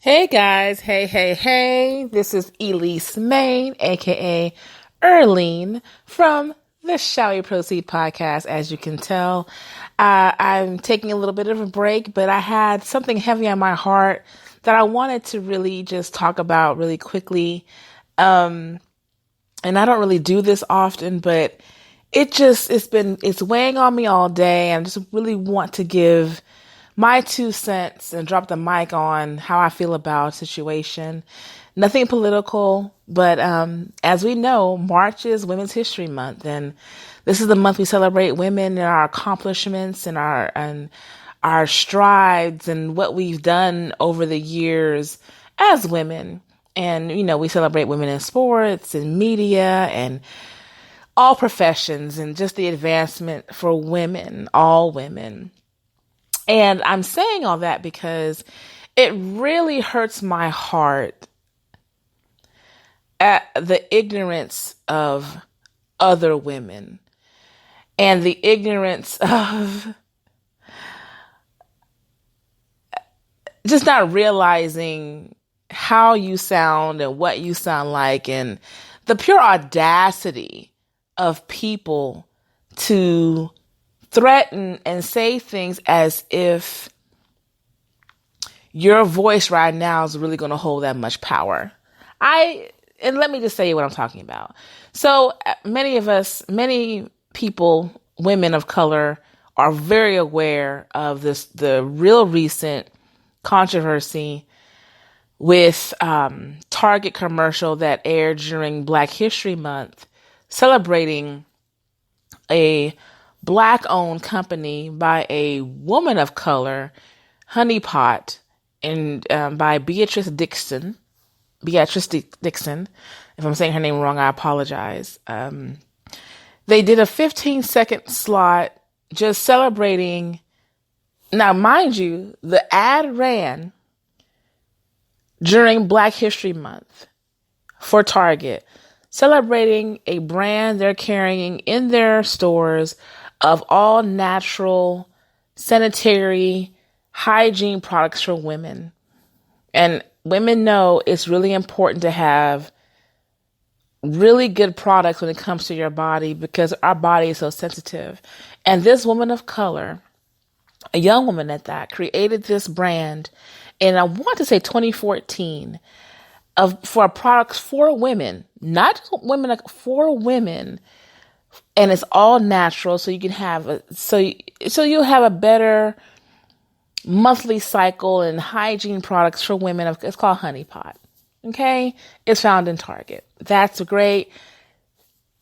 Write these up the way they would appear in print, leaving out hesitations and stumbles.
Hey guys, hey. This is Elise Main, aka Erlene from the Shall We Proceed podcast. As you can tell, I'm taking a little bit of a break, but I had something heavy on my heart that I wanted to really just talk about really quickly. And I don't really do this often, but it's weighing on me all day. And I just really want to give my 2 cents and drop the mic on how I feel about a situation. Nothing political, but as we know, March is Women's History Month, and this is the month we celebrate women and our accomplishments and our strides and what we've done over the years as women. And we celebrate women in sports and media and all professions and just the advancement for women, all women. And I'm saying all that because it really hurts my heart at the ignorance of other women and the ignorance of just not realizing how you sound and what you sound like, and the pure audacity of people to threaten and say things as if your voice right now is really going to hold that much power. And let me just say what I'm talking about. So many people, women of color, are very aware of the real recent controversy with Target commercial that aired during Black History Month, celebrating a Black-owned company by a woman of color, Honey Pot, and by Beatrice Dixon. If I'm saying her name wrong, I apologize. They did a 15-second slot just celebrating. Now, mind you, the ad ran during Black History Month for Target, celebrating a brand they're carrying in their stores of all natural, sanitary, hygiene products for women. And women know it's really important to have really good products when it comes to your body because our body is so sensitive. And this woman of color, a young woman at that, created this brand in, I want to say 2014, for products for women, not just women, for women. And it's all natural, so you can have so you'll have a better monthly cycle and hygiene products for women. It's called Honey Pot. Okay, it's found in Target. That's great.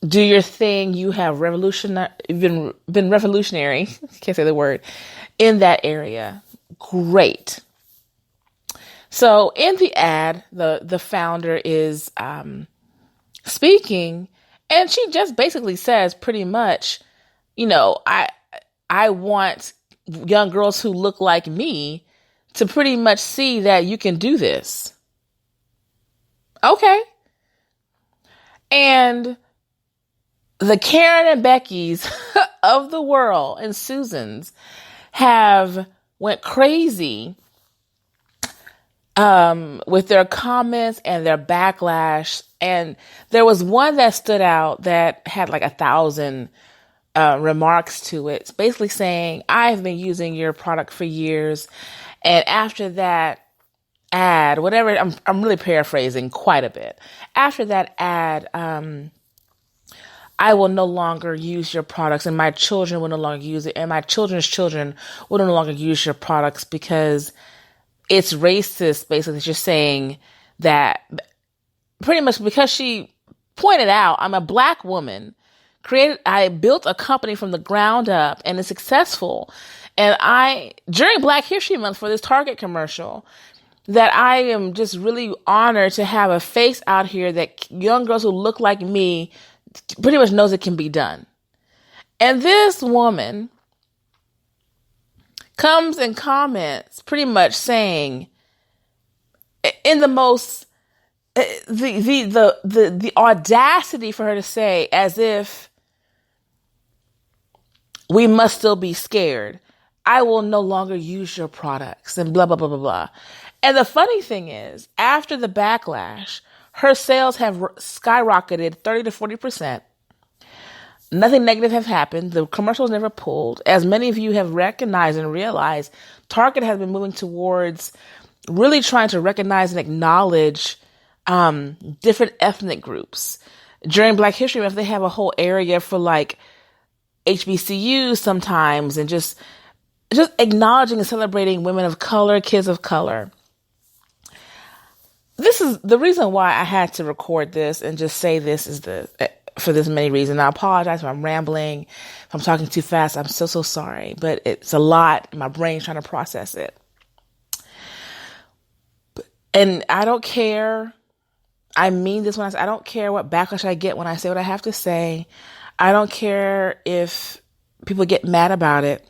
Do your thing. You have been revolutionary. Can't say the word in that area. Great. So in the ad, the founder is speaking. And she just basically says pretty much, I want young girls who look like me to pretty much see that you can do this. Okay. And the Karen and Beckys of the world and Susans have went crazy with their comments and their backlash. And there was one that stood out that had like 1,000 remarks to it. It's basically saying, I've been using your product for years. And after that ad, whatever, I'm really paraphrasing quite a bit. After that ad, I will no longer use your products, and my children will no longer use it, and my children's children will no longer use your products because it's racist. Basically, just saying that pretty much because she pointed out, I'm a Black woman, I built a company from the ground up and it's successful. And during Black History Month for this Target commercial, that I am just really honored to have a face out here that young girls who look like me pretty much knows it can be done. And this woman comes and comments pretty much saying in the most the audacity for her to say, as if we must still be scared, I will no longer use your products and blah, blah, blah, blah, blah. And the funny thing is, after the backlash, her sales have skyrocketed 30 to 40%. Nothing negative has happened. The commercials never pulled. As many of you have recognized and realized, Target has been moving towards really trying to recognize and acknowledge different ethnic groups. During Black History Month, they have a whole area for like HBCUs sometimes, and just acknowledging and celebrating women of color, kids of color. This is the reason why I had to record this and just say this is for this many reasons. I apologize if I'm rambling, if I'm talking too fast. I'm so sorry, but it's a lot. My brain's trying to process it. And I don't care. I mean this when I say I don't care what backlash I get when I say what I have to say. I don't care if people get mad about it.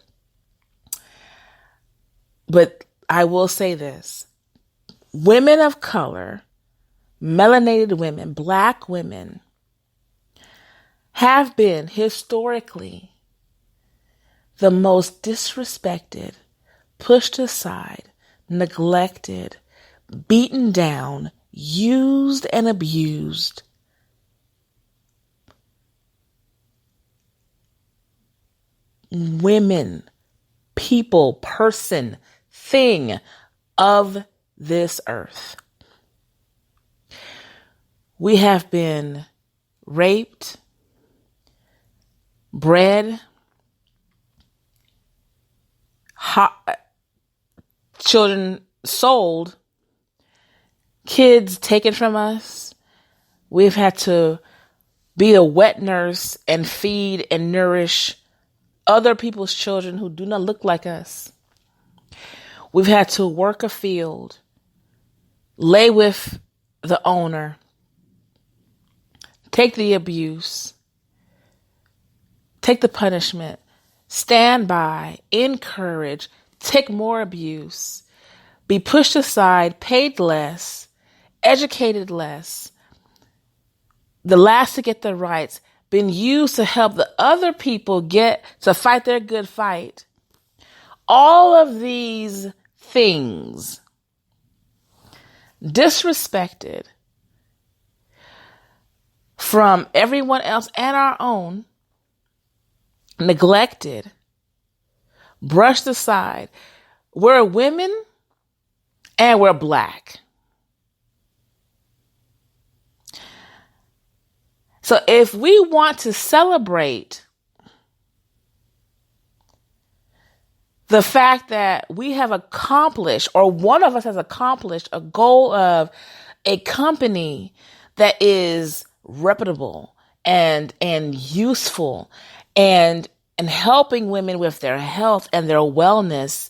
But I will say this. Women of color, melanated women, Black women, have been historically the most disrespected, pushed aside, neglected, beaten down, used and abused women, people, person, thing of this earth. We have been raped, bred, children sold, kids taken from us. We've had to be a wet nurse and feed and nourish other people's children who do not look like us. We've had to work a field, lay with the owner, take the abuse, take the punishment, stand by, encourage, take more abuse, be pushed aside, paid less, educated less, the last to get their rights, been used to help the other people get to fight their good fight. All of these things, disrespected from everyone else and our own, neglected, brushed aside. We're women and we're Black. So if we want to celebrate the fact that we have accomplished, or one of us has accomplished, a goal of a company that is reputable and useful and helping women with their health and their wellness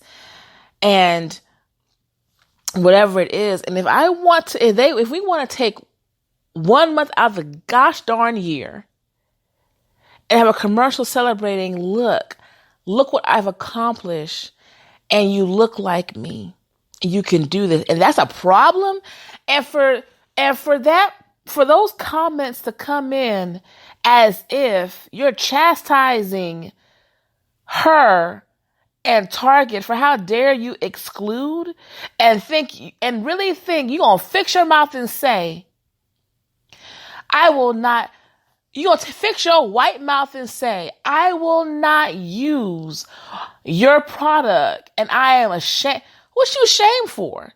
and whatever it is. And if we want to take 1 month out of the gosh darn year and have a commercial celebrating, look what I've accomplished, and you look like me, you can do this, and that's a problem. And for those comments to come in as if you're chastising her and Target for how dare you exclude and really think you're gonna fix your mouth and say, I will not. You're going to fix your white mouth and say, I will not use your product, and I am ashamed. What you ashamed for?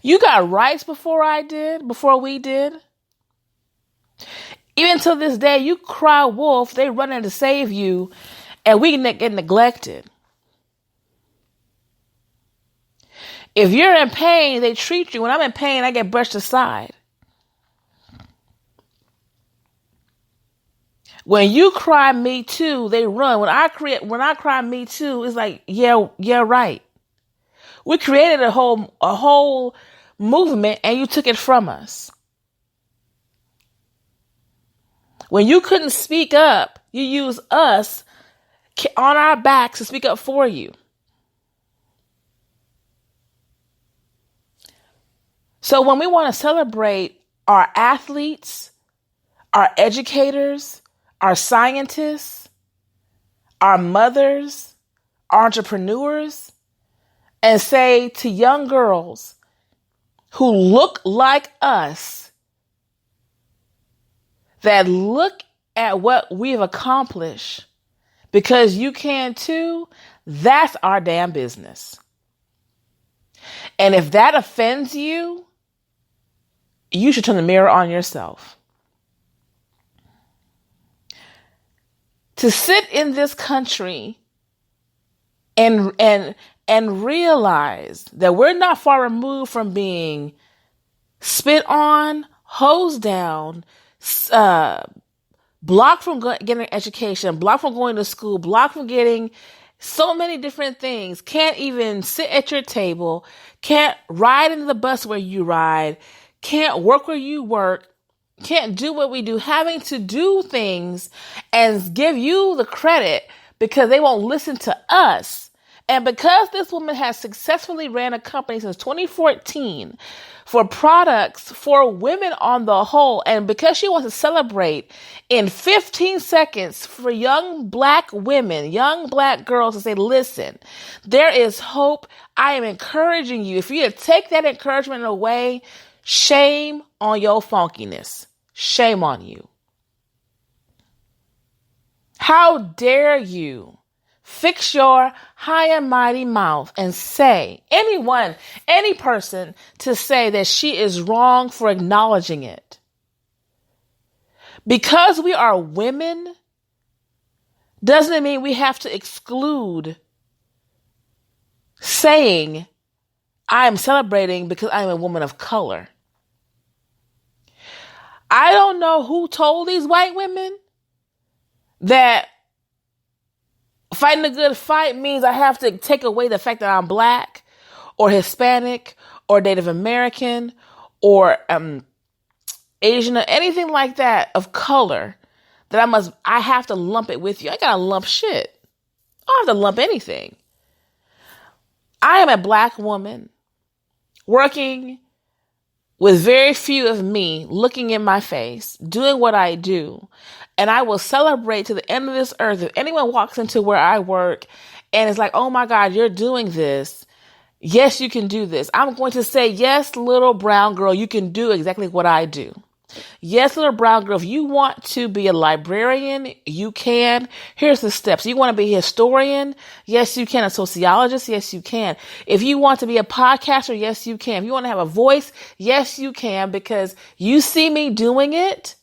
You got rights before we did. Even to this day, you cry wolf, they run in to save you, and we get neglected. If you're in pain, they treat you. When I'm in pain, I get brushed aside. When you cry me too, they run. When I cry me too, it's like, yeah, right. We created a whole movement and you took it from us. When you couldn't speak up, you used us on our backs to speak up for you. So when we want to celebrate our athletes, our educators, our scientists, our mothers, our entrepreneurs, and say to young girls who look like us that look at what we've accomplished because you can too, that's our damn business. And if that offends you, you should turn the mirror on yourself. To sit in this country and realize that we're not far removed from being spit on, hosed down, blocked from getting an education, blocked from going to school, blocked from getting so many different things, can't even sit at your table, can't ride into the bus where you ride, can't work where you work, can't do what we do, having to do things and give you the credit because they won't listen to us. And because this woman has successfully ran a company since 2014 for products for women on the whole, and because she wants to celebrate in 15 seconds for young black women, young black girls to say, listen, there is hope. I am encouraging you. If you take that encouragement away, shame on your funkiness. Shame on you. How dare you fix your high and mighty mouth and say, any person to say that she is wrong for acknowledging it. Because we are women doesn't mean we have to exclude saying, I am celebrating because I am a woman of color. I don't know who told these white women that fighting a good fight means I have to take away the fact that I'm black or Hispanic or Native American or Asian or anything like that of color, that I have to lump it with you. I gotta lump shit. I don't have to lump anything. I am a black woman working with very few of me looking in my face, doing what I do. And I will celebrate to the end of this earth. If anyone walks into where I work and is like, oh my God, you're doing this. Yes, you can do this. I'm going to say, yes, little brown girl, you can do exactly what I do. Yes, little brown girl, if you want to be a librarian, you can. Here's the steps. You want to be a historian? Yes, you can. A sociologist? Yes, you can. If you want to be a podcaster? Yes, you can. If you want to have a voice? Yes, you can, because you see me doing it.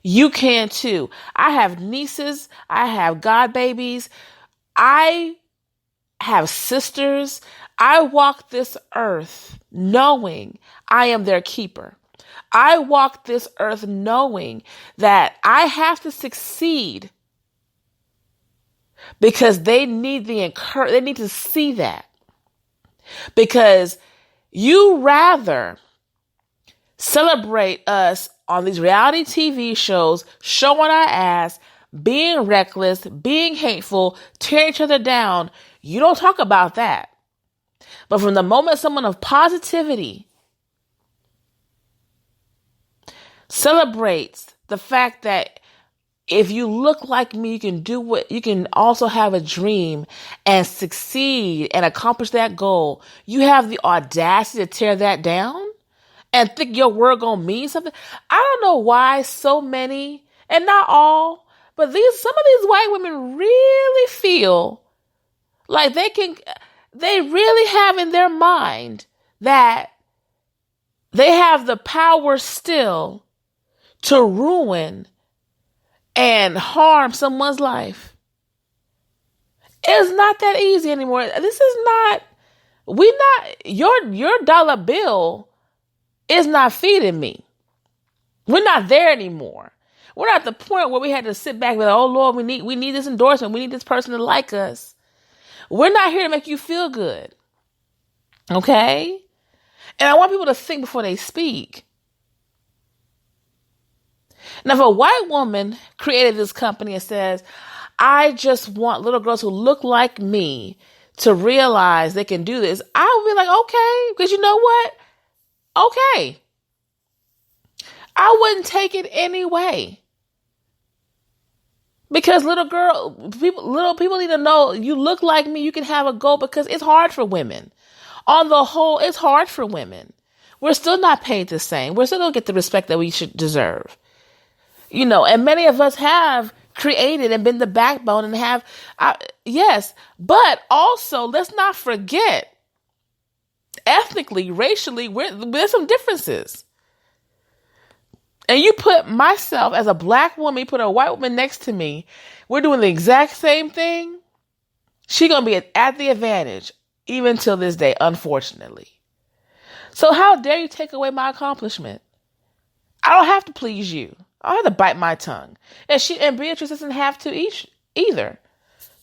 You can too. I have nieces. I have godbabies. I have sisters. I walk this earth knowing I am their keeper. I walk this earth knowing that I have to succeed because they need they need to see that. Because you rather celebrate us on these reality TV shows, showing our ass, being reckless, being hateful, tearing each other down. You don't talk about that. But from the moment someone of positivity celebrates the fact that if you look like me, you can do what you can also have a dream and succeed and accomplish that goal. You have the audacity to tear that down and think your word gonna mean something. I don't know why so many, and not all, but some of these white women really feel like they really have in their mind that they have the power still to ruin and harm someone's life. It's not that easy anymore. This is not, your dollar bill is not feeding me. We're not there anymore. We're not at the point where we had to sit back and be like, oh Lord, we need this endorsement. We need this person to like us. We're not here to make you feel good. Okay? And I want people to think before they speak. Now, if a white woman created this company and says, I just want little girls who look like me to realize they can do this, I would be like, okay, because you know what? Okay. I wouldn't take it anyway. Because little people need to know you look like me, you can have a goal, because it's hard for women. On the whole, it's hard for women. We're still not paid the same. We're still don't get the respect that we should deserve. And many of us have created and been the backbone and have, yes, but also let's not forget, ethnically, racially, there's some differences. And you put myself as a black woman, you put a white woman next to me, we're doing the exact same thing. She's going to be at the advantage, even till this day, unfortunately. So how dare you take away my accomplishment? I don't have to please you. I don't have to bite my tongue. And Beatrice doesn't have to either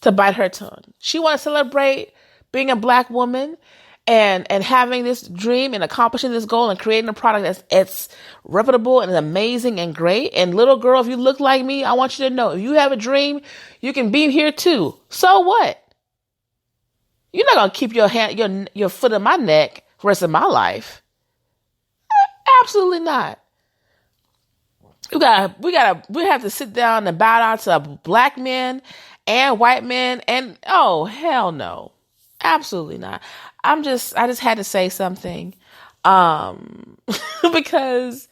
to bite her tongue. She wants to celebrate being a black woman and having this dream and accomplishing this goal and creating a product that's reputable and amazing and great. And little girl, if you look like me, I want you to know, if you have a dream, you can be here too. So what? You're not going to keep your foot in my neck for the rest of my life. Absolutely not. We have to sit down and bow down to black men and white men, and oh, hell no. Absolutely not. I just had to say something, because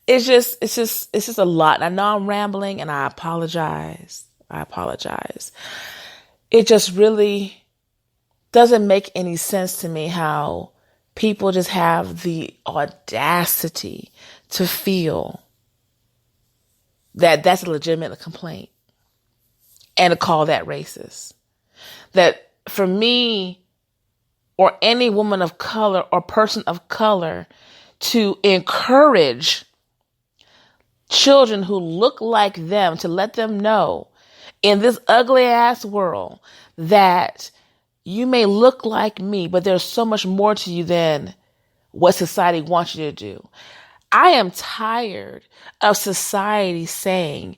it's just a lot. I know I'm rambling, and I apologize. It just really doesn't make any sense to me how people just have the audacity to feel that that's a legitimate complaint and to call that racist. That for me, or any woman of color or person of color, to encourage children who look like them, to let them know in this ugly ass world that you may look like me, but there's so much more to you than what society wants you to do. I am tired of society saying,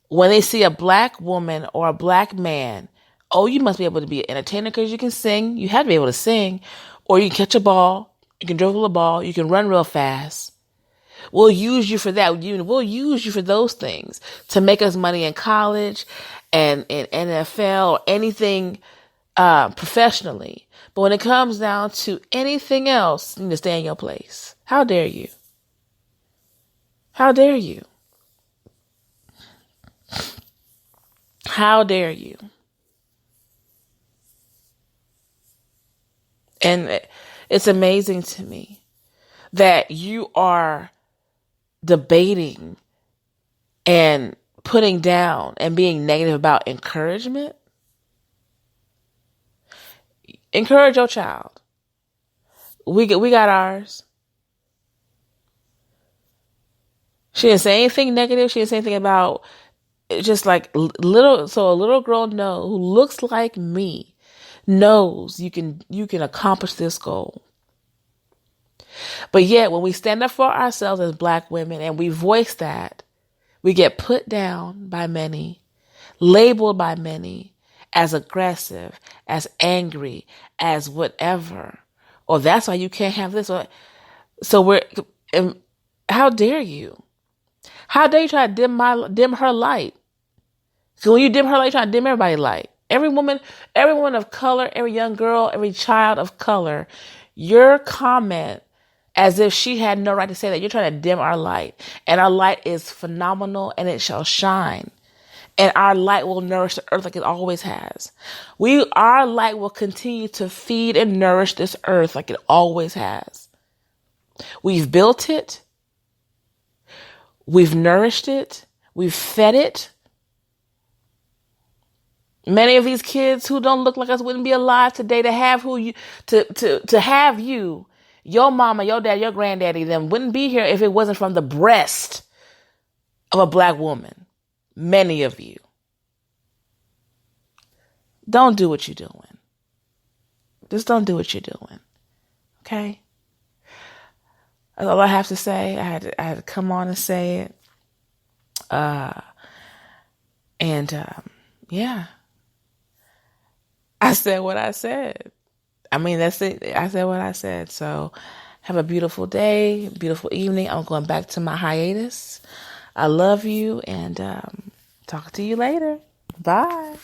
when they see a black woman or a black man, oh, you must be able to be an entertainer because you can sing. You have to be able to sing. Or you can catch a ball. You can dribble a ball. You can run real fast. We'll use you for that. We'll use you for those things to make us money in college and in NFL or anything professionally. But when it comes down to anything else, you need to stay in your place. How dare you? How dare you? How dare you? And it's amazing to me that you are debating and putting down and being negative about encouragement. Encourage your child. We got ours. She didn't say anything negative. She didn't say anything about just like so a little girl who looks like me knows you can accomplish this goal. But yet when we stand up for ourselves as black women and we voice that, we get put down by many, labeled by many as aggressive, as angry, as whatever. Or that's why you can't have this. So how dare you? How dare you try to dim her light? So when you dim her light, you try to dim everybody's light. Every woman of color, every young girl, every child of color, your comment as if she had no right to say that, you're trying to dim our light. And our light is phenomenal and it shall shine. And our light will nourish the earth like it always has. Our light will continue to feed and nourish this earth like it always has. We've built it. We've nourished it. We've fed it. Many of these kids who don't look like us wouldn't be alive today to have to have you, your mama, your dad, your granddaddy, them wouldn't be here if it wasn't from the breast of a black woman. Many of you. Don't do what you're doing. Just don't do what you're doing. Okay? That's all I have to say. I had to come on and say it. Yeah. I said what I said. I mean, that's it. I said what I said. So have a beautiful day, beautiful evening. I'm going back to my hiatus. I love you and Talk to you later. Bye.